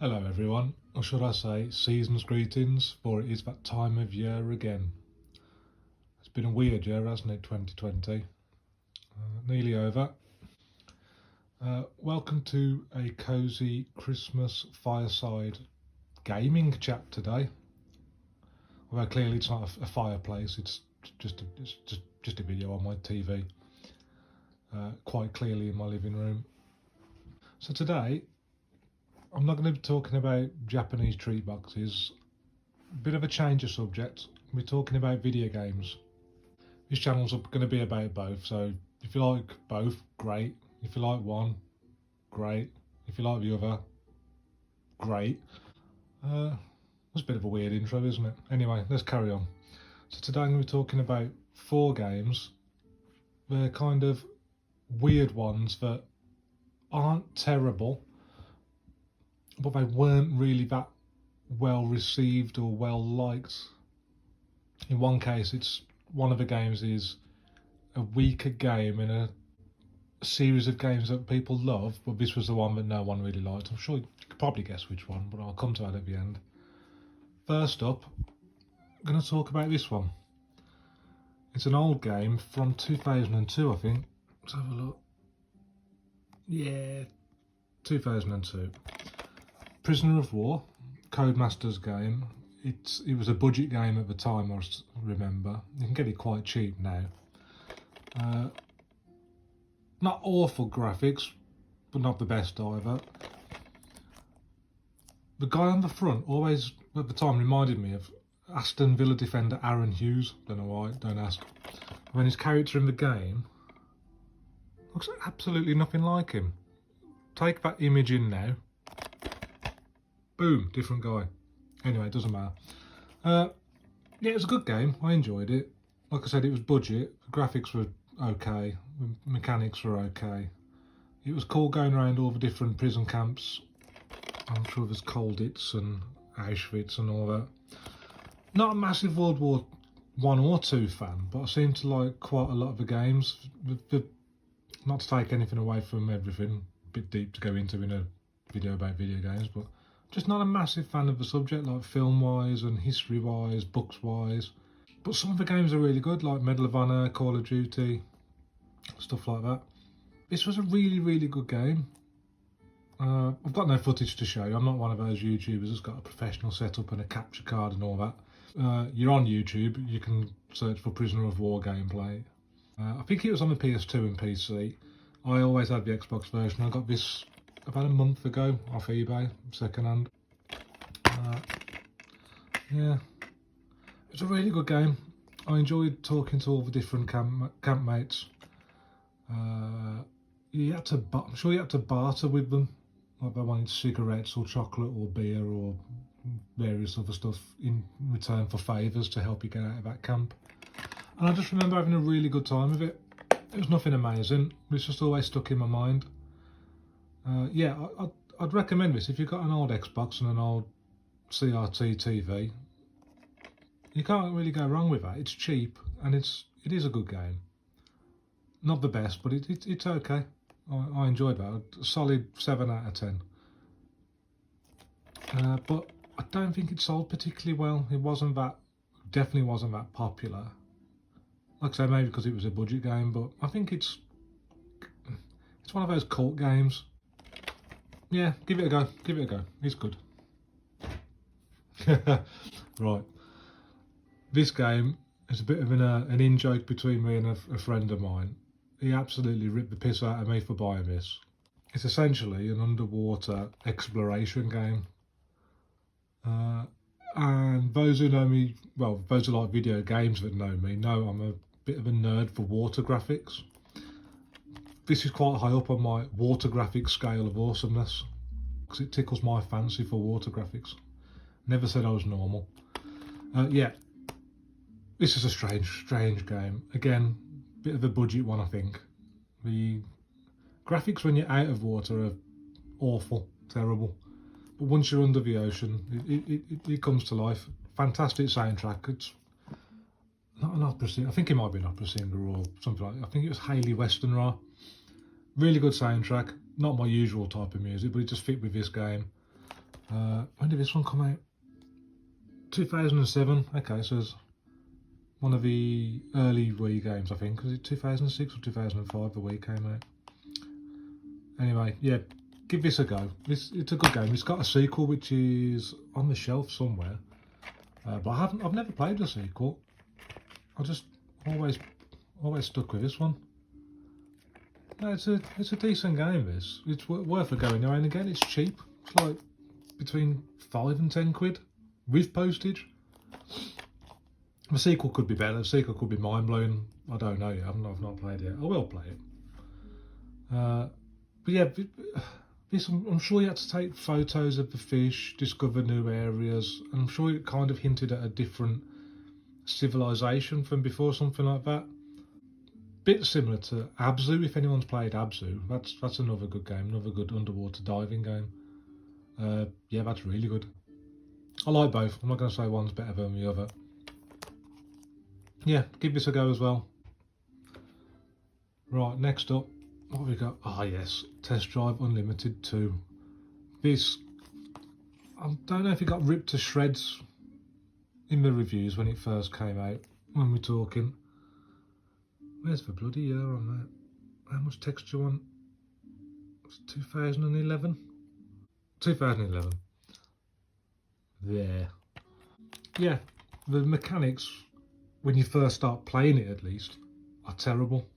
Hello everyone, or should I say season's greetings, for it is that time of year again. It's been a weird year, hasn't it, 2020? Nearly over. Welcome to a cosy Christmas fireside gaming chat today. Although clearly it's not a fireplace, it's just a video on my TV. Quite clearly in my living room. So today, I'm not going to be talking about Japanese treat boxes. A bit of a change of subject. We're talking about video games. This channel's going to be about both, so if you like both, great. If you like one, great. If you like the other, great. That's a bit of a weird intro, isn't it? Anyway, let's carry on. So today I'm going to be talking about 4 games. They're kind of weird ones that aren't terrible, but they weren't really that well received or well liked. In one case, one of the games is a weaker game in a series of games that people love, but this was the one that no one really liked. I'm sure you could probably guess which one, but I'll come to that at the end. First up, I'm going to talk about this one. It's an old game from 2002, I think. Let's have a look. Yeah, 2002. Prisoner of War, Codemasters game. It was a budget game at the time, I remember. You can get it quite cheap now. Not awful graphics, but not the best either. The guy on the front always, at the time, reminded me of Aston Villa defender Aaron Hughes. Don't know why, don't ask. When his character in the game looks absolutely nothing like him. Take that image in now. Boom, different guy. Anyway, it doesn't matter. Yeah, it was a good game. I enjoyed it. Like I said, it was budget. The graphics were okay. The mechanics were okay. It was cool going around all the different prison camps. I'm sure there's Colditz and Auschwitz and all that. Not a massive World War I or II fan, but I seem to like quite a lot of the games. Not to take anything away from everything, a bit deep to go into in a video about video games, but just not a massive fan of the subject, like film-wise and history-wise, books-wise. But some of the games are really good, like Medal of Honor, Call of Duty, stuff like that. This was a really, really good game. I've got no footage to show you. I'm not one of those YouTubers that's got a professional setup and a capture card and all that. You're on YouTube, you can search for Prisoner of War gameplay. I think it was on the PS2 and PC. I always had the Xbox version. I got this about a month ago off eBay, second hand. Yeah, it's a really good game. I enjoyed talking to all the different campmates. I'm sure you had to barter with them, like they wanted cigarettes or chocolate or beer or various other stuff in return for favours to help you get out of that camp. And I just remember having a really good time with it. It was nothing amazing, but it's just always stuck in my mind. Yeah, I'd recommend this if you've got an old Xbox and an old CRT TV. You can't really go wrong with that. It's cheap and it is a good game. Not the best, but it's okay. I enjoyed that. A solid 7 out of 10. But I don't think it sold particularly well. Definitely wasn't that popular. Like I say, maybe because it was a budget game, but I think it's one of those cult games. Yeah, give it a go. Give it a go. It's good. Right. This game is a bit of an in-joke between me and a friend of mine. He absolutely ripped the piss out of me for buying this. It's essentially an underwater exploration game. And those who know me, well, those who like video games that know me, know I'm a bit of a nerd for water graphics. This is quite high up on my water graphics scale of awesomeness, because it tickles my fancy for water graphics. Never said I was normal. Yeah, this is a strange game. Again, bit of a budget one, I think. The graphics when you're out of water are awful, terrible. But once you're under the ocean, it comes to life. Fantastic soundtrack. It's not an opera singer. I think it might be an opera singer or something like that. I think it was Hayley Westenra. Really good soundtrack. Not my usual type of music, but it just fit with this game. When did this one come out? 2007. Okay, so it's one of the early Wii games, I think. Was it 2006 or 2005 the Wii came out? Anyway, yeah, give this a go. It's a good game. It's got a sequel which is on the shelf somewhere, but I've never played the sequel. I just always stuck with this one. No, it's a decent game. It's worth a go now and again. It's cheap. It's like between 5 and 10 quid with postage. The sequel could be better. The sequel could be mind blowing. I don't know yet. I've not played it yet. I will play it. But yeah, this I'm sure you had to take photos of the fish, discover new areas, and I'm sure it kind of hinted at a different civilization from before, something like that. Bit similar to Abzu, if anyone's played Abzu. That's another good game, another good underwater diving game. Yeah, that's really good. I like both. I'm not going to say one's better than the other. Yeah, give this a go as well. Right, next up, what have we got? Ah, yes, Test Drive Unlimited 2. This, I don't know if it got ripped to shreds in the reviews when it first came out, when we're talking. Where's the bloody year on that? How much text do you want? It's 2011? 2011. There. Yeah, the mechanics, when you first start playing it at least, are terrible.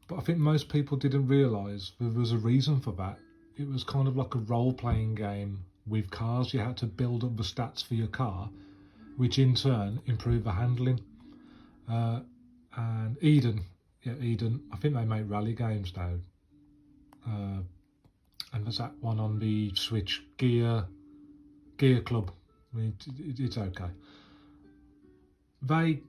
But I think most people didn't realise there was a reason for that. It was kind of like a role-playing game with cars. You had to build up the stats for your car, which in turn improved the handling. And Eden, I think they make rally games now. And there's that one on the Switch, Gear Club. I mean, it's okay. They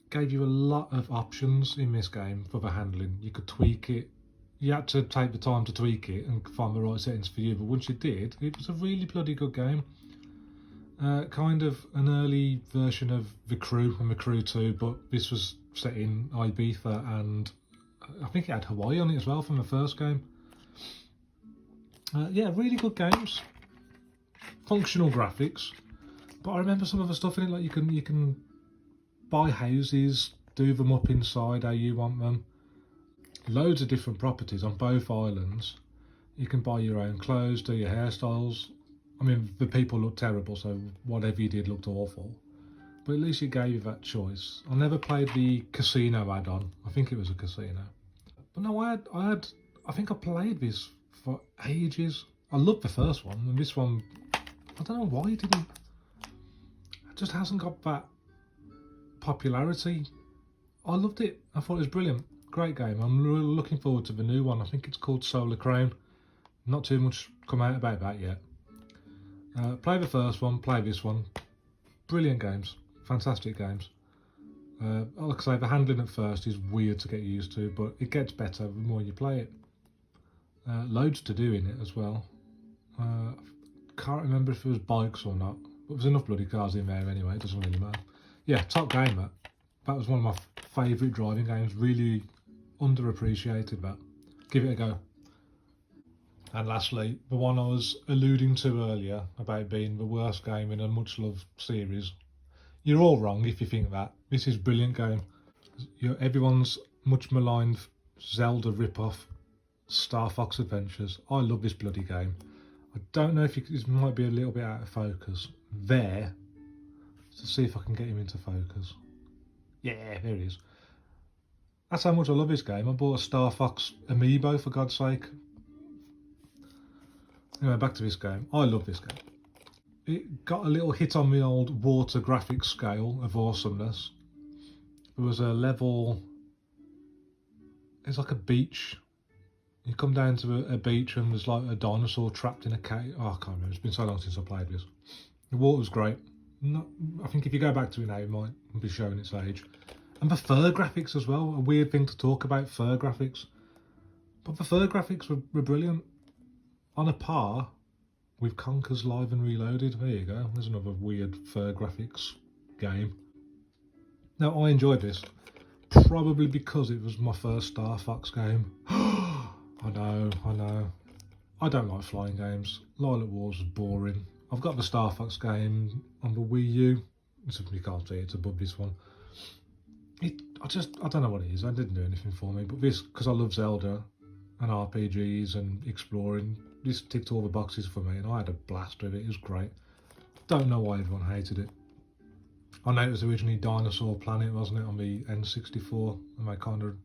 gave you a lot of options in this game for the handling. You could tweak it. You had to take the time to tweak it and find the right settings for you, but once you did, it was a really bloody good game. Kind of an early version of The Crew and The Crew 2, but this was set in Ibiza, and I think it had Hawaii on it as well from the first game. Yeah, really good games. Functional graphics, but I remember some of the stuff in it, like you can buy houses, do them up inside how you want them. Loads of different properties on both islands. You can buy your own clothes, do your hairstyles. I mean, the people looked terrible, so whatever you did looked awful. But at least it gave you that choice. I never played the casino add-on. I think it was a casino. But no, I think I played this for ages. I loved the first one, and this one, I don't know why it didn't. It just hasn't got that popularity. I loved it. I thought it was brilliant. Great game. I'm really looking forward to the new one. I think it's called Solar Crown. Not too much come out about that yet. Play the first one, play this one. Brilliant games. Fantastic games. Like I say, the handling at first is weird to get used to, but it gets better the more you play it. Loads to do in it as well. Can't remember if it was bikes or not, but there's enough bloody cars in there anyway, it doesn't really matter. Yeah, top game that. That was one of my favourite driving games, really underappreciated that. Give it a go. And lastly, the one I was alluding to earlier about being the worst game in a much loved series. You're all wrong if you think that. This is a brilliant game. Everyone's much maligned Zelda rip-off, Star Fox Adventures. I love this bloody game. I don't know if this might be a little bit out of focus. There. Let's see if I can get him into focus. Yeah, there he is. That's how much I love this game. I bought a Star Fox amiibo, for God's sake. Anyway, back to this game. I love this game. It got a little hit on the old water graphics scale of awesomeness. There was a level... It's like a beach. You come down to a beach and there's like a dinosaur trapped in a cave. Oh, I can't remember. It's been so long since I played this. The water's great. I think if you go back to it now, it might be showing its age. And the fur graphics as well. A weird thing to talk about, fur graphics. But the fur graphics were brilliant. On a par with Conker's Live and Reloaded. There you go. There's another weird fur graphics game. Now, I enjoyed this. Probably because it was my first Star Fox game. I know. I don't like flying games. Lilac Wars was boring. I've got the Star Fox game on the Wii U. You can't see it's above this one. I don't know what it is. It didn't do anything for me. But this, because I love Zelda and RPGs and exploring, this ticked all the boxes for me, and I had a blast with it. It was great. Don't know why everyone hated it. I know it was originally Dinosaur Planet, wasn't it, on the N64, and they kind of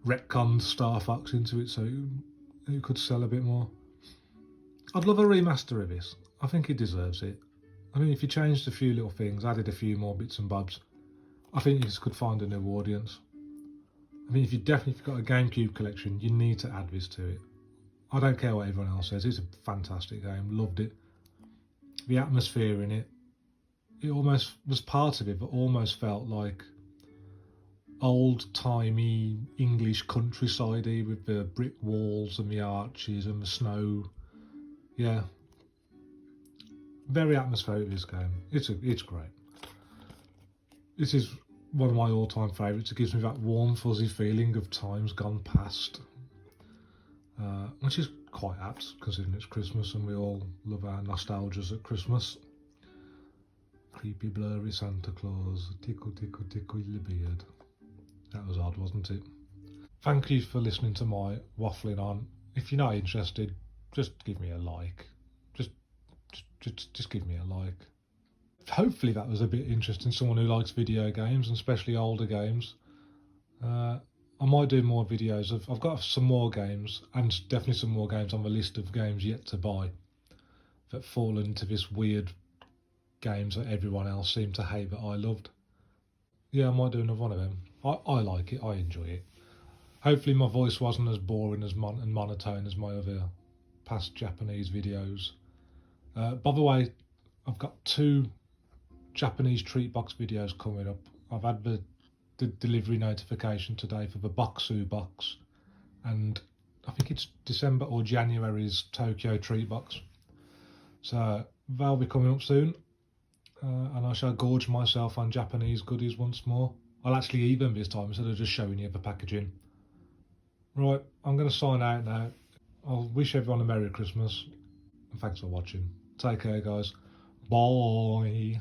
retconned Star Fox into it so it could sell a bit more. I'd love a remaster of this. I think it deserves it. I mean, if you changed a few little things, added a few more bits and bobs, I think this could find a new audience. I mean, if you've got a GameCube collection, you need to add this to it. I don't care what everyone else says, it's a fantastic game, loved it. The atmosphere in it, it almost was part of it, but almost felt like old-timey English countryside-y with the brick walls and the arches and the snow. Yeah. Very atmospheric, this game. It's great. This is one of my all-time favourites. It gives me that warm, fuzzy feeling of times gone past, which is quite apt considering it's Christmas and we all love our nostalgias at Christmas. Creepy, blurry Santa Claus, tickle, tickle, tickle your beard. That was odd, wasn't it? Thank you for listening to my waffling on. If you're not interested, just give me a like. Just give me a like. Hopefully that was a bit interesting. Someone who likes video games, and especially older games. I might do more videos. I've got some more games, and definitely some more games on the list of games yet to buy that fall into this weird games that everyone else seemed to hate that I loved. Yeah, I might do another one of them. I like it. I enjoy it. Hopefully my voice wasn't as boring and monotone as my other past Japanese videos. By the way, I've got 2 Japanese treat box videos coming up. I've had the delivery notification today for the Boxu box, and I think it's December or January's Tokyo treat box. So they'll be coming up soon, and I shall gorge myself on Japanese goodies once more. I'll actually eat them this time instead of just showing you the packaging. Right, I'm going to sign out now. I'll wish everyone a Merry Christmas, and thanks for watching. Take care, guys. Bye.